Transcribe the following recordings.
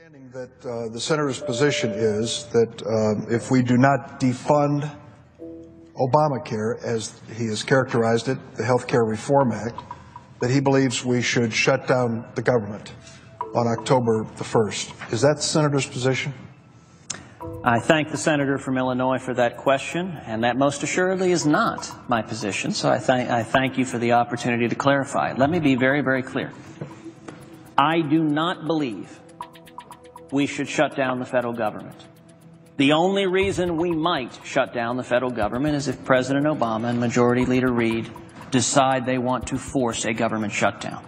understanding that the senator's position is that if we do not defund Obamacare, as he has characterized it, the Health Care Reform Act, that he believes we should shut down the government on October the 1st. Is that the senator's position? I thank the senator from Illinois for that question, and that most assuredly is not my position, so I thank you for the opportunity to clarify. Let me be very, very clear. I do not believe we should shut down the federal government. The only reason we might shut down the federal government is if President Obama and Majority Leader Reid decide they want to force a government shutdown.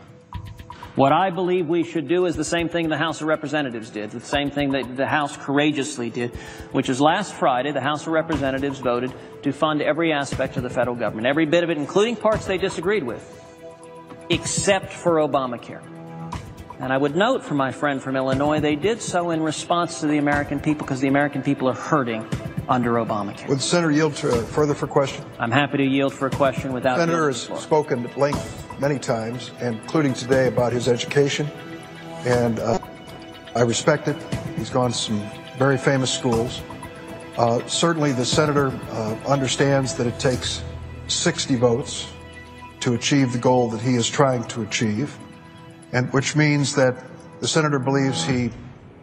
What I believe we should do is the same thing the House of Representatives did, the same thing that the House courageously did, which is last Friday the House of Representatives voted to fund every aspect of the federal government, every bit of it, including parts they disagreed with, except for Obamacare. And I would note for my friend from Illinois, they did so in response to the American people, because the American people are hurting under Obamacare. Would the senator yield further for question? I'm happy to yield for a question without... The senator has spoken at length many times, including today, about his education, and I respect it. He's gone to some very famous schools. Certainly the senator understands that it takes 60 votes to achieve the goal that he is trying to achieve, and which means that the senator believes he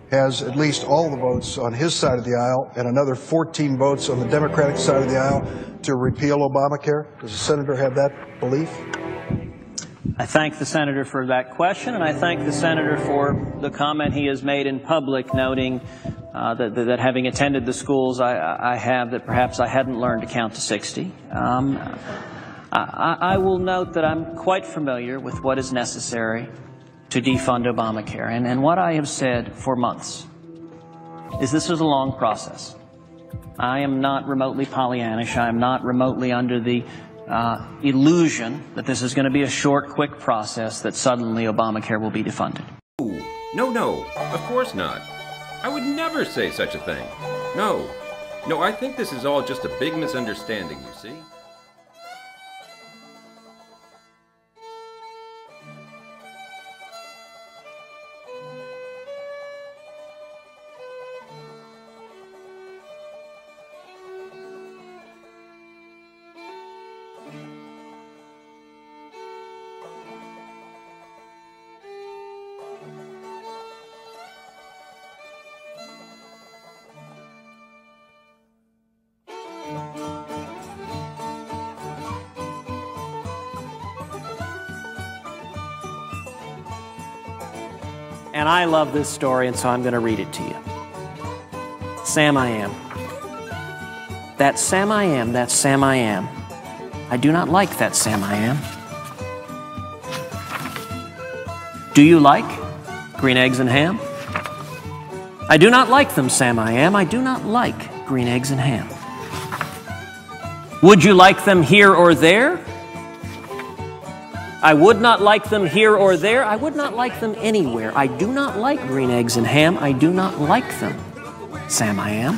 has at least all the votes on his side of the aisle and another 14 votes on the Democratic side of the aisle to repeal Obamacare. Does the senator have that belief? I thank the senator for that question, and I thank the senator for the comment he has made in public, noting that having attended the schools I have, that perhaps I hadn't learned to count to 60. I will note that I'm quite familiar with what is necessary to defund Obamacare, and what I have said for months is this is a long process. I am not remotely Pollyannish. I am not remotely under the illusion that this is going to be a short, quick process that suddenly Obamacare will be defunded. No, of course not. I would never say such a thing. No, I think this is all just a big misunderstanding, you see. And I love this story, and so I'm going to read it to you. Sam I am. That Sam I am, that Sam I am. I do not like that Sam I am. Do you like green eggs and ham? I do not like them, Sam I am. I do not like green eggs and ham. Would you like them here or there? I would not like them here or there. I would not like them anywhere. I do not like green eggs and ham. I do not like them, Sam I am.